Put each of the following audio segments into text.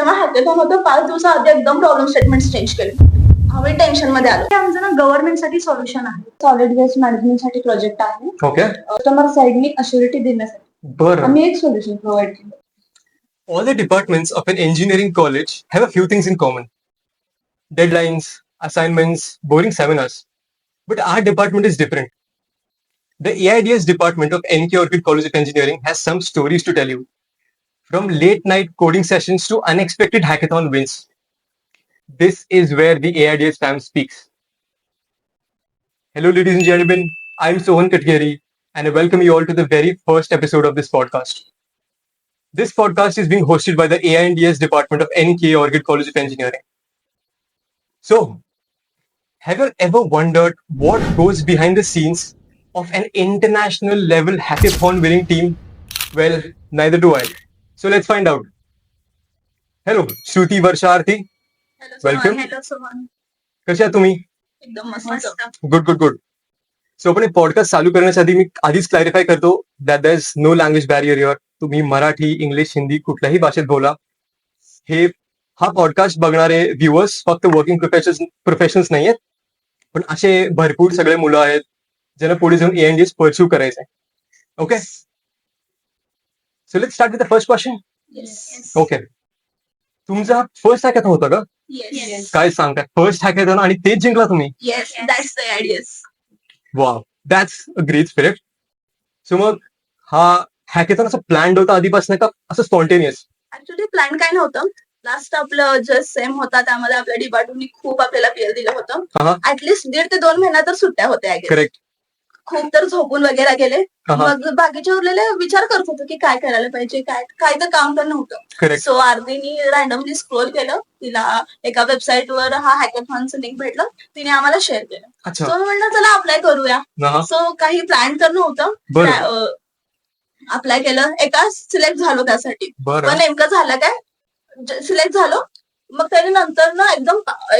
जेव्हा हॅकेथॉन होतं 5 दिवसाआधी एकदम प्रॉब्लेम स्टेटमेंट चेंज केले. आम्ही टेन्शन मध्ये आलो. आमचं ना गव्हर्नमेंटसाठी सोल्युशन आहे. सॉलिड वेस्ट मॅनेजमेंटसाठी प्रोजेक्ट आहे. ओके. कस्टमर साइडनी अश्युरिटी देण्यासाठी बरं. आम्ही एक सोल्युशन प्रोव्हाइड केलं. All the departments of an engineering college have a few things in common. Deadlines, assignments, boring seminars. But our department is different. The AIDS department of NK Orchid College of Engineering has some stories to tell you. From late night coding sessions to unexpected hackathon wins. This is where the AIDS fam speaks. Hello, ladies and gentlemen. I'm Sohan Katgeri, and I welcome you all to the very first episode of this podcast. This podcast is being hosted by the AIDS department of NK Orchid College of Engineering. So, have you ever wondered what goes behind the scenes of an international level hackathon winning team? Well, neither do I. So let's find out. Hello, Shruti, Varsha, Arti. Welcome. Hello Sohan. कशा आहात तुम्ही? एकदम मस्त. मस्त. Good. So आपण podcast चालू करण्याच्या आधी मी आधीच क्लॅरिफाय करतो that there is no language barrier your. तुम्ही मराठी, इंग्लिश, हिंदी कुठल्याही भाषेत बोला. हा पॉडकास्ट बघणारे व्ह्युअर्स फक्त वर्किंग प्रोफेशनल्स नाही आहेत, पण असे भरपूर सगळे मुलं आहेत ज्यांना पुढे जाऊन ANDS परस्यू करायचंय. Okay, so let's start with the first question. Okay, तुमचा फर्स्ट हॅकॅथॉन होता का? येस काय सांगताय, फर्स्ट हॅकॅथॉन आणि तेच जिंकला तुम्ही? Yes that's the ideas. Wow, that's a great spirit. So मग हा हॅकेथॉन असं प्लॅन्ड होता आधीपासून का असं स्पॉन्टेनियस? ऍक्च्युली प्लॅन काय नव्हतं. लास्ट आपलं जस्ट सेम होता त्यामध्ये आपल्या डिपार्टमेंटनी खूप आपल्याला पीएल दिलं होतं. हा, ऍटलीस्ट 1.5 ते 2 महिना तर सुट्ट्या होत्या. करेक्ट. खूप तर झोपून वगैरे गेले. हा, मग बाकीचे उरलेले विचार करत होतो की काय करायला पाहिजे, काय तर काम तर नव्हतं. करेक्ट. सो आरतीनी रॅन्डमली स्क्रोल केलं, तिला एका वेबसाईटवर हा हॅकेथॉनचं लिंक भेटलं, तिने आम्हाला शेअर केलं. अच्छा. सो म्हणलं चला अप्लाय करूया. हा, सो काही प्लॅन तर नव्हतं. बरं अप्लाय केलं, एका सिलेक्ट झालो त्यासाठी. बरं. पण नेमकं झालं काय, सिलेक्ट झालो. मग त्याने नंतर ना एकदम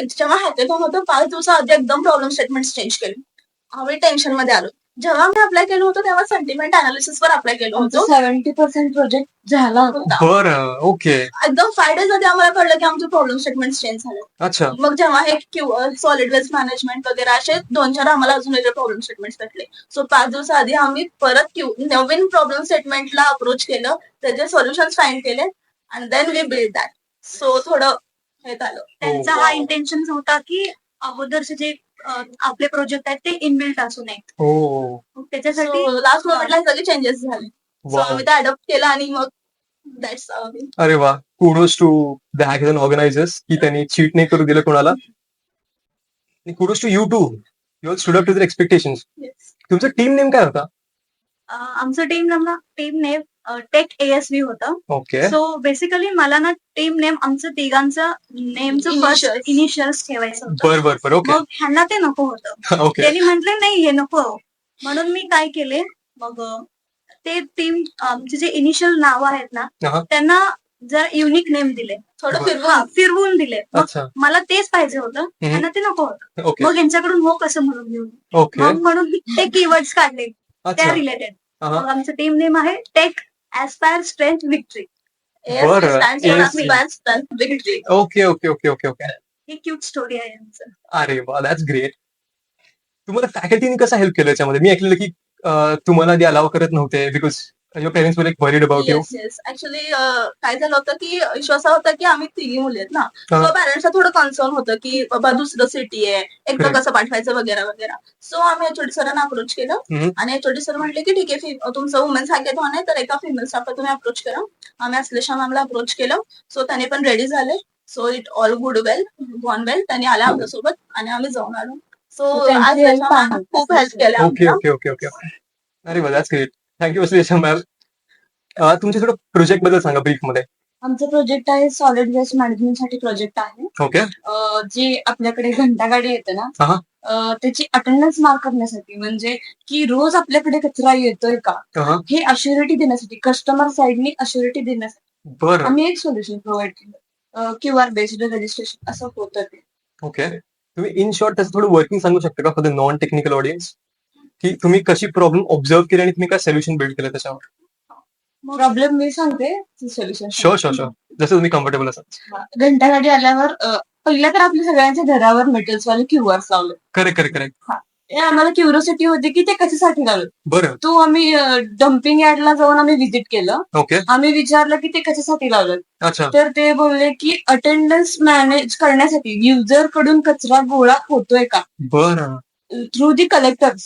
जेव्हा हॅकेथॉन होतं 5 दिवसाआधी एकदम प्रॉब्लेम स्टेटमेंट चेंज केले. आम्ही टेन्शन मध्ये आलो. जेव्हा मी अप्लाय केलं होतं तेव्हा सेंटिमेंट अनालिसिस वर अप्लाय केलं होतं. 70% प्रोजेक्ट झाला होता. बरं. ओके. एकदम 5 डेज आधी आम्हाला कळलं की आमचे प्रॉब्लेम स्टेटमेंट चेंज झाले. अच्छा. मग जेव्हा हे सॉलिड वेस्ट मॅनेजमेंट वगैरे असे 2-4 आम्हाला अजून वेगळे प्रॉब्लेम स्टेटमेंट भेटले. सो 5 दिवसाआधी आम्ही परत नवीन प्रॉब्लेम स्टेटमेंटला अप्रोच केलं, त्याचे सोल्युशन फाइंड केले and then we build that. So थोडं हे झालं. त्यांचा हा इंटेन्शन होता की अगोदरचे जे आपले प्रोजेक्ट आहेत ते इनबिल्ट असू नयेत. हो. मग त्याच्यासाठी लास्ट मोमेंटला सगळे चेंजेस झाले. सो वा. आम्ही ते अडॉप्ट केलं आणि मग दॅट्स अरे वा, kudos to the hackathon organisers की त्यांनी चीट नाही करू दिलं कोणाला. Kudos to you too, you stood up to their expectations. तुमचं टीम नेम काय होता? आमचं टीम नेम टेक ASV होतं. ओके. सो बेसिकली मला ना टीम नेम आमचं तिघांचं नेमचं फर्स्ट इनिशियल्स ठेवायचं होतं. बरं. ओके. मग ह्यांना ते नको होतं. ओके. त्यांनी म्हटले नाही हे नको, म्हणून मी काय केले, मग ते टीम आमचे जे इनिशियल नाव आहेत ना हा. त्यांना जर युनिक नेम दिले, थोडं फिरवून दिले. मग अच्छा. मला तेच पाहिजे होतं, त्यांना ते नको होतं. ओके. मग यांच्याकडून हो कसं म्हणून घेऊन ओके. मग म्हणून ते कीवर्ड्स काढले त्या अच्छा. रिलेटेड. हा. मग आमचं टीम नेम आहे टेक एस्पायर स्ट्रेंथ विक्ट्री. बरं. विक्ट्री. ओके. ही क्यूट स्टोरी आहे आमचं. अरे वा, दॅट्स ग्रेट. तुम्हाला फॅकल्टीने कसा हेल्प केलं याच्यामध्ये? मी ऐकलेलं की तुम्हाला ते अलाव करत नव्हते because your parents were like worried about you. Yes actually काय झालं होतं की इश्यू असा होता की आम्ही तिघी मुली आहेत ना. सो पॅरेंट्सला थोडं कन्सर्न होतं की बाबा दुसरं सिटी आहे, एकटं Correct. कसं पाठवायचं वगैरे. सो आम्ही HOD सरांना अप्रोच केलं आणि HOD सर म्हटले की ठीक आहे, तुमचं वुमेन्स हॅकेथॉन आहे तर एका फिमेल स्टाफला तुम्ही अप्रोच करा. आम्ही अश्लेषा मॅमला अप्रोच केलं. सो त्याने पण रेडी झाले. सो इट ऑल गॉन वेल. त्यांनी आल्या आमच्यासोबत आणि आम्ही जाऊन आलो. सो आज खूप हेल्प केलं. ओके. अरे वा, that's great. Thank you Ashlesha ma'am. तुमच्या थोडं प्रोजेक्ट बद्दल सांगा ब्रीफ मध्ये. आमचं प्रोजेक्ट आहे सॉलिड वेस्ट मॅनेजमेंटसाठी प्रोजेक्ट आहे. ओके. जी आपल्याकडे घंटागाडी येते ना, हा. त्याची अटेंडन्स मार्क करण्यासाठी, म्हणजे की रोज आपल्याकडे कचरा येतोय का हा. हे अश्युरिटी देण्यासाठी, कस्टमर साइडनी अश्युरिटी देण्यासाठी बरं. आम्ही एक सोल्युशन प्रोव्हाइड केलं. QR बेस्ड रजिस्ट्रेशन असं होतं ते. ओके. तुम्ही इन शॉर्ट त्याचं थोडं वर्किंग सांगू शकता का for the non technical audience, की तुम्ही कशी प्रॉब्लेम ऑब्झर्व केली आणि तुम्ही काय सोल्युशन बिल्ड केलं त्याच्यावर? प्रॉब्लेम मी सांगते सोल्युशन. शुअर शुअर शुअर, जसं तुम्ही कम्फर्टेबल असाल. घंटागाडी आल्यावर पहिला तर आपल्या सगळ्यांच्या घरावर मेटल्स वाले क्यूआर लावले. Correct correct correct. हे आम्हाला क्युरिओसिटी होती की ते कशासाठी लावले. बरं. तो आम्ही डम्पिंग यार्डला जाऊन आम्ही व्हिजिट केलं. ओके. आम्ही विचारलं की ते कशासाठी लावलं. अच्छा. तर ते बोलले की अटेंडन्स मॅनेज करण्यासाठी युजर कडून कचरा गोळा होतोय का बरं. थ्रू दी कलेक्टर्स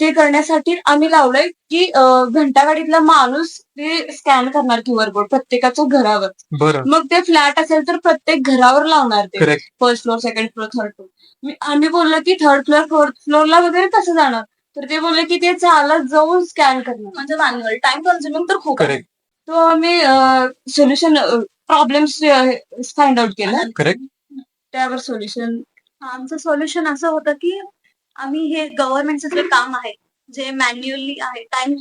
ते करण्यासाठी आम्ही लावलंय की घंटागाडीतला माणूस ते स्कॅन करणार क्यूआर कोड प्रत्येकाच्या घरावर. बरं. मग ते फ्लॅट असेल तर प्रत्येक घरावर लावणार ते. Correct. First floor, second floor, third floor. आम्ही बोललो की थर्ड फ्लोअर, फोर्थ फ्लोअरला वगैरे कसं जाणार. तर ते बोलले की ते चालत जाऊन स्कॅन करणार. म्हणजे मॅन्युअल टाइम कन्झ्युमिंग तर खूप आहे. करेक्ट. तो आम्ही सोल्युशन प्रॉब्लेम्स फाइंड आउट केलं. करेक्ट. त्यावर सोल्युशन. आमचं सोल्युशन असं होतं की आम्ही हे गव्हर्नमेंटचं जे काम आहे जे मॅन्युअली आहे टाइम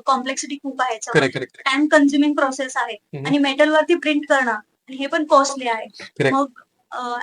कॉम्प्लेक्सिटी खूप आहे correct correct. Time consuming process आहे आणि मेटल वरती प्रिंट करणं आणि हे पण कॉस्टली आहे. Correct. मग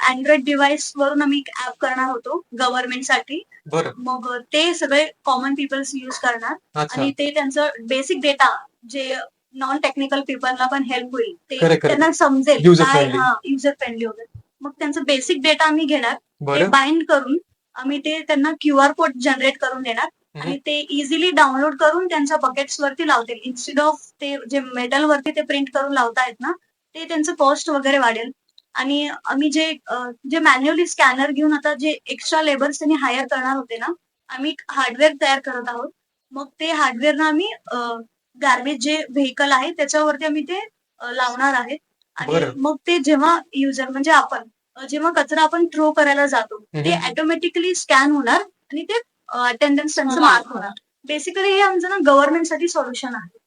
अँड्रॉइड डिव्हाइस वरून आम्ही ऍप करणार होतो गव्हर्नमेंटसाठी. बरं. मग ते सगळे कॉमन पीपल्स युज करणार अच्छा. आणि ते त्यांचं बेसिक डेटा जे नॉन टेक्निकल पीपलला पण हेल्प होईल ते Correct, correct. त्यांना समजेल User काय friendly. युजर फ्रेंडली वगैरे. मग त्यांचं बेसिक डेटा आम्ही घेणार ते बरं. बाइंड करून आम्ही ते त्यांना क्यूआर कोड जनरेट करून देणार आणि ते इझिली डाउनलोड करून त्यांच्या बकेट्स वरती लावतील. इन्स्टेड ऑफ ते जे मेटल वरती ते प्रिंट करून लावतायत ना ते त्यांचं कॉस्ट वगैरे वाढेल. आणि आम्ही जे मॅन्युअली स्कॅनर घेऊन आता जे एक्स्ट्रा लेबर्स त्यांनी हायर करणार होते ना आम्ही हार्डवेअर तयार करत आहोत. मग ते हार्डवेअरना आम्ही गार्बेज जे व्हेकल आहे त्याच्यावरती आम्ही ते लावणार आहेत. आणि बरं. मग ते जेव्हा युजर म्हणजे आपण जेव्हा कचरा आपण थ्रो करायला जातो ते ऑटोमॅटिकली स्कॅन होणार आणि ते अटेंडन्स त्यांचं मार्क होणार. बेसिकली हे आमचं ना गव्हर्नमेंटसाठी सोल्युशन आहे.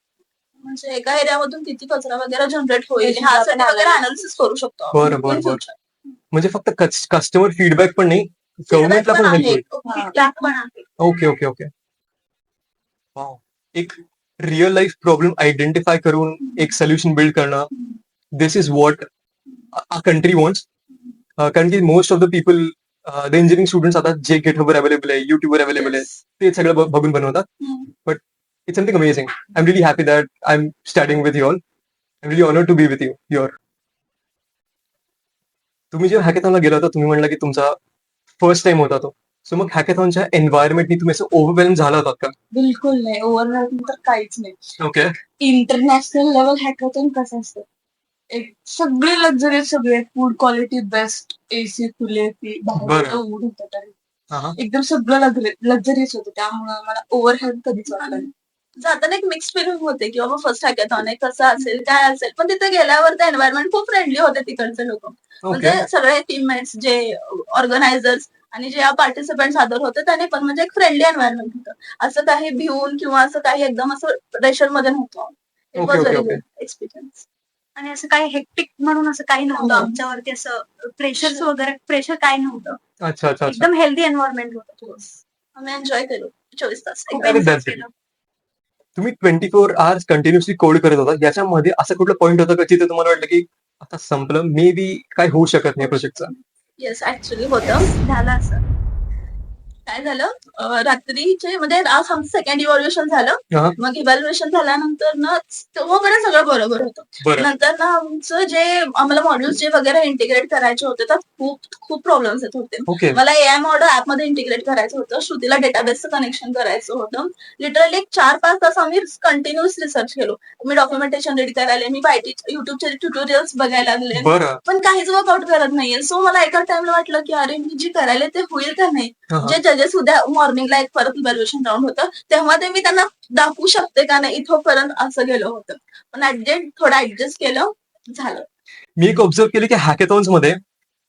म्हणजे एका एरियामधून किती कचरा वगैरे जनरेट होईल ह्यासाठी वगैरे अनालिसिस करू शकतो आपण. बरं बरं In बरं. future. म्हणजे फक्त कस्टमर फीडबॅक पण नाही, गव्हर्नमेंटला Feedback पण हेल्प आहे, होईल. feedback पण आहे. Okay okay okay. वाव. एक रिअल लाईफ प्रॉब्लेम आयडेंटिफाय करून एक सोल्युशन बिल्ड करणं, this is what a country wants. कारण की most of the people the engineering students आता जे गेटवर अवेलेबल आहे, युट्यूबवर अवेलेबल आहे, ते सगळं बघून बनवतात. Hmm. But it's something amazing. I am really happy that I am studying with you all. I am really honoured to be with you your. तुम्ही जेव्हा हॅकेथॉनला गेला होता तुम्ही म्हणला की तुमचा फर्स्ट टाइम होता तो. सो मग हॅकेथॉनच्या एन्व्हायरमेंटनी तुम्ही असं ओव्हरवेल्म झाला होतात का? बिलकुल नाही. ओव्हरऑल तर काहीच नाही. ओके. इंटरनॅशनल लेवल हॅकेथॉन कसं असतं. एक सगळे लक्झरी सगळे फूड क्वालिटी बेस्ट एसी खुले बरं. ऊड होतं तरी हा हा. एकदम सगळं लक्झरीच होतं. त्यामुळे मला ओव्हरहेड कधीच वाटलं नाही. जाताना एक मिक्स फिलिंग होते की बाबा फर्स्ट हॅकेथॉन आहे कसं असेल काय असेल. पण तिथे गेल्यावर ते एन्व्हायरमेंट खूप फ्रेंडली होते तिकडचे लोक. म्हणजे ओके. सगळे टीममेट्स जे ऑर्गनायझर्स आणि जे पार्टिसिपेंट सादर होते त्याने पण म्हणजे एक फ्रेंडली एन्व्हायरमेंट होतं. असं काही भिवून किंवा असं काही एकदम असं प्रेशर मध्ये नव्हतं. It Okay, was okay, very okay. Good experience. आणि असं काही हेक्टिक म्हणून असं काही नव्हतं हो. आमच्यावरती असं प्रेशर काय नव्हतं. अच्छा अच्छा अच्छा. एकदम हेल्दी एन्व्हायरमेंट होतं. आम्ही एन्जॉय केलो 24 तास. खूप That's enjoy it. केलं. तुम्ही 24 आवर्स कंटिन्युअसली कोड करत होता. याच्यामध्ये असं कुठलं पॉईंट होतं का जिथे तुम्हाला वाटलं की आता संपलं, मे बी काय होऊ शकत नाही प्रोजेक्टचा? येस ऍक्च्युअली होतं. झालं असं. काय झालं रात्रीचे म्हणजे आज आमचं सेकंड इव्हॅल्युएशन झालं. हा. मग इव्हॅल्युएशन झाल्यानंतर ना तेव्हाकडे सगळं बरोबर होतं. बरं. नंतर ना आमचं जे आम्हाला मॉड्यूल्स जे वगैरे इंटिग्रेट करायचे होते त्यात खूप प्रॉब्लेम्स येत होते. ओके. मला एआय मॉडेल ऍपमध्ये इंटिग्रेट करायचं होतं. श्रुतीला डेटाबेसचं कनेक्शन करायचं होतं. लिटरली 4-5 तास आम्ही कंटिन्युअस रिसर्च केलो. मी डॉक्युमेंटेशन रीड करायला मी युट्यूबचे ट्युटोरियल्स बघायला लागले. बरं. पण काहीच वर्कआउट करत नाहीये. सो मला एका टाइमला वाटलं की अरे मी जे करायला ते होईल का नाही. हा, हा. जे जजेस उद्या मॉर्निंगला एक परत इव्हॅल्युएशन राऊंड होतं तेव्हा ते मी त्यांना दाखवू शकते का नाही इथपर्यंत असं गेलं होतं. पण थोडं ऍडजस्ट केलं झालं. मी एक ऑब्झर्व केलं की हॅकेथॉन्स मध्ये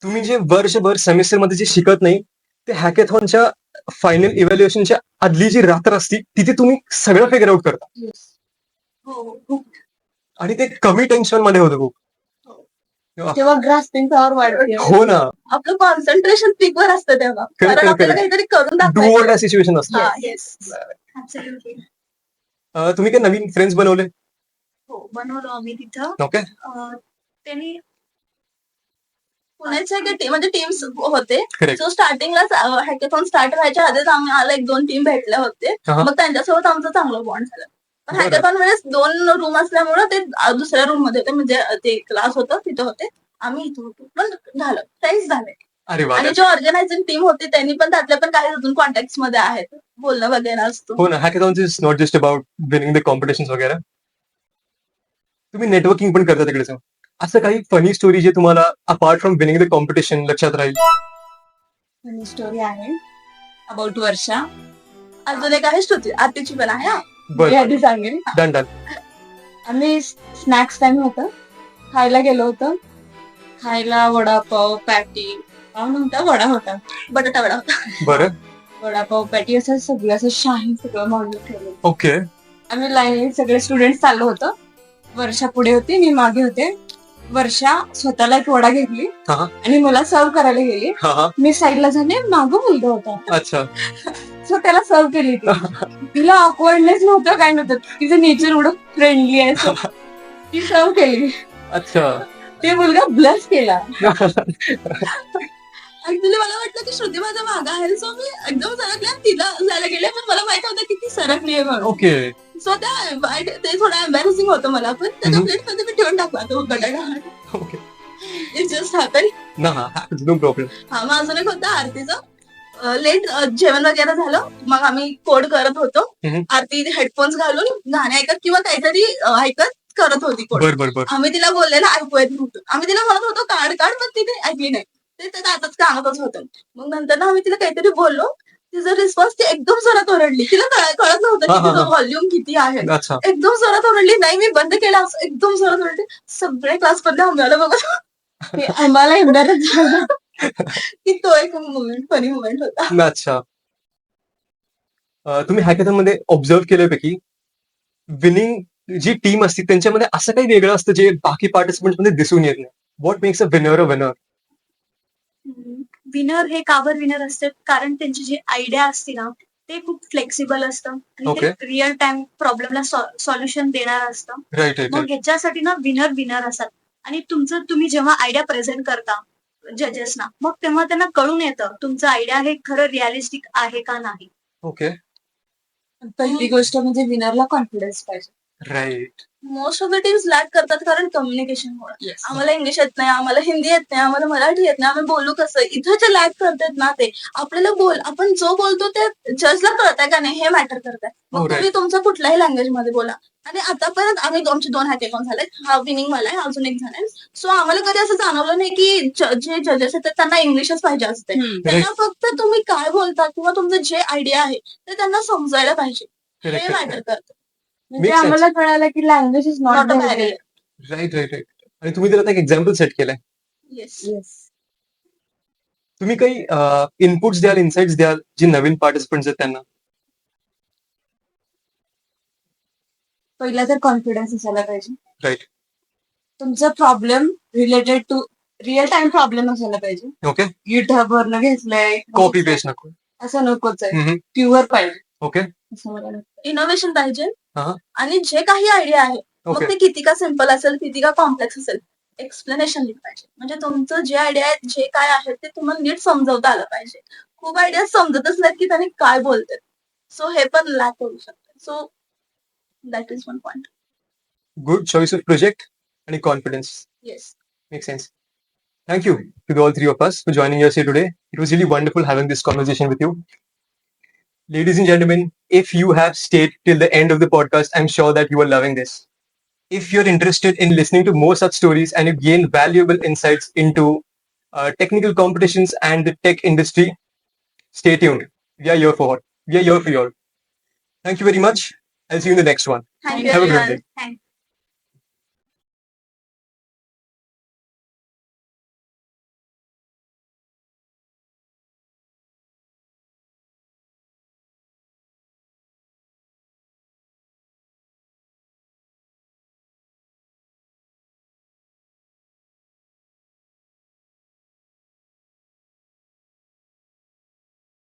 तुम्ही जे वर्षभर सेमेस्टर मध्ये जे शिकत नाही ते हॅकेथॉनच्या फायनल इव्हॅल्युएशनच्या आदली जी रात्र असती तिथे तुम्ही सगळं फिगर आउट करता. हो आणि ते कमी टेन्शन मध्ये होतं खूप. तेव्हा ग्रास्पिंग पॉवर वाढते. हो ना. आपलं कॉन्सन्ट्रेशन पीकवर असतं तेव्हा Correct, कारण correct, आपल्याला correct. काहीतरी करून डू ऑर दाखवायचं. डाय सिच्युएशन असतं. हा, yes. Absolutely. तुम्ही काय नवीन फ्रेंड्स बनवले? हो बनवलो आम्ही तिथं. ओके. त्यांनी पुण्याचे म्हणजे टीम्स होते. करेक्ट. सो स्टार्टिंगलाच हॅकेथॉन स्टार्ट व्हायच्या आधीच आम्हाला 1-2 टीम भेटले होते. हा. मग त्यांच्यासोबत आमचं चांगलं बॉन्ड झालं. पण बरं. हॅकेथॉन वेळेस 2 रूम असल्यामुळे ते दुसऱ्या रूम मध्ये होते, म्हणजे ते क्लास होतं तिथे होते, आम्ही इथे होतो. पण झालं, काहीच झालंय. अरे वा. आणि जी ऑर्गनायझिंग टीम होती त्यांनी पण त्यातल्या पण काही अजून कॉन्टॅक्ट मध्ये आहेत, बोलणं वगैरे असतो. हो ना, hackathons is not just about winning the competitions वगैरे. तुम्ही नेटवर्किंग पण करता तिकडे जाऊन. असं काही फनी स्टोरी जे तुम्हाला apart from winning the competition लक्षात राहील? फनी स्टोरी आहे अबाउट वर्षा. अजून एक आहे श्रुती, आरतीची पण आहे हा. मी बरं, आधी सांगेन. Done done. आम्ही स्नॅक्स टाइम होतं, खायला गेलो होतो. खायला वडापाव पॅटी, पाव नव्हता वडा होता. बटाटा वडा होता. बरं, वडापाव पॅटी असं सगळं असं शाही सगळं मागून ठेवलं. ओके. आम्ही लाईन सगळे स्टुडंट चाललो होतो. वर्षा पुढे होती, मी मागे होते. वर्षा स्वतःला एक वडा घेतली हा आणि मला सर्व करायला गेली. हा हा. मी साईडला झाले, मागं मुलगा होता, अच्छा. सो त्याला सर्व केली ती. तिला ऑकवर्डनेस नव्हतं, काय नव्हतं. तिचं नेचर एवढं फ्रेंडली आहे, so ती सर्व केली. अच्छा. ते मुलगा ब्लश केला. ऍक्च्युली मला वाटलं की श्रुती माझ्या मागं आहे, सो मी एकदम सरकले आणि तिला जायला गेले, पण मला माहित होतं की ती सरकली आहे म्हणून. ओके. सो ते थोडं एम्बॅरेसिंग होतं मला, पण त्याच्या हम्म. प्लेट मध्ये मी ठेवून टाकला तो बटाटा. ओके. It just happen. ना नो प्रॉब्लेम. हा, मग अजून एक होतं आरतीचं. लेट जेवण वगैरे झालं, मग आम्ही कोड करत होतो. हम्म. आरती हेडफोन्स घालून गाणे ऐकत किंवा काहीतरी ऐकत करत होती कोड. बर. आम्ही तिला बोललेलं ऐकू येत नव्हतं, आम्ही तिला म्हणत होतो काढ, पण तिने ऐकली नाही. ते त्यातच कानातच होतं. मग नंतर आम्ही तिला काहीतरी बोललो, तिचा रिस्पॉन्स ती एकदम जोरात ओरडली. तिला कळत नव्हतं की हा, हा, तिचं हा. व्हॉल्यूम किती आहे. अच्छा. एकदम जोरात ओरडली, नाही मी बंद केला, असं एकदम जोरात ओरडली. सगळे क्लास मधले आम्हाला बघत ते आम्हाला एम्बॅरेस झालं. की तो एक फनी मुवमेंट होता. अच्छा. तुम्ही हॅकेथॉन मध्ये ऑब्झर्व केल्यापैकी विनिंग जी टीम असते त्यांच्यामध्ये असं काही वेगळं असतं जे बाकी पार्टिसिपंट मध्ये दिसून येत नाही. What makes a winner? Winner हे काबर विनर असतात, कारण त्यांची जी आयडिया असते ना ते खूप फ्लेक्सिबल असतं आणि Okay. ते रिअल टाइम प्रॉब्लेमला सॉल्युशन देणार असतं. राईट मग ह्याच्यासाठी ना विनर असतात. आणि तुम्ही जेव्हा आयडिया प्रेझेंट करता जजेसना, मग तेव्हा त्यांना कळून येतं तुमचं आयडिया हे खरं रिअलिस्टिक आहे का नाही. ओके. पहिली गोष्ट म्हणजे विनरला कॉन्फिडन्स पाहिजे. Right. Most of the teams lack करतात कारण कम्युनिकेशनमुळे. आम्हाला इंग्लिश येत नाही, आम्हाला हिंदी येत नाही, आम्हाला मराठी येत नाही, आम्ही बोलू कसं. इथं जे लॅक करतात ना ते आपल्याला आपण जो बोलतो ते जजला कळतंय का नाही हे मॅटर करतंय. मग Alright. तुम्ही तुमच्या कुठल्याही लँग्वेज मध्ये बोला. आणि आतापर्यंत आमचे 2 हॅकेथॉन झाले, हा विनिंग मला आहे, अजून एक झालाय. सो आम्हाला कधी असं जाणवलं नाही की जे जजेस आहेत त्यांना इंग्लिशच पाहिजे असते. त्यांना फक्त तुम्ही काय बोलता किंवा तुमचं जे आयडिया आहे ते त्यांना समजायला पाहिजे, हे मॅटर करतं. म्हणजे Makes sense. आम्हाला कळालं की language is not not a barrier. Barrier. Right. आणि तुम्ही त्याला एक एक्झाम्पल सेट केलंय. येस. येस. तुम्ही काही इनपुट्स द्याल, इन्साइट्स द्याल जे नवीन पार्टिसिपंट्स आहेत त्यांना? पहिला तर कॉन्फिडन्स असायला पाहिजे. राईट. तुमचा problem related to real time problem असायला पाहिजे. ओके. गिटहब वरनं घेतलंय कॉपी पेस्ट नको. असं नकोच आहे. हम्म. प्युअर पाहिजे ओके. असं मला वाटतं. इनोव्हेशन पाहिजे. हा. आणि जे काही आयडिया आहे मग ओके. ते किती का सिम्पल असेल, किती का कॉम्प्लेक्स असेल, एक्सप्लेनेशन नीट पाहिजे. म्हणजे तुमचं जे आयडिया आहे, जे काय आहे ते तुम्हाला नीट समजवता आलं पाहिजे. खूप आयडिया समजतच नाहीत की त्यांनी काय बोलतात, सो हे पण लॅक होऊ शकतं. So that is one point. Good choice of project आणि confidence. Yes. Makes sense. Thank you to the all three of us for joining us here today. It was really wonderful having this conversation with you. Ladies and gentlemen, if you have stayed till the end of the podcast, I'm sure that you are loving this. If you're interested in listening to more such stories and you gain valuable insights into technical competitions and the tech industry, stay tuned. We are here for you all. Thank you very much. I'll see you in the next one. Thank you Have a great everyone. day. Thank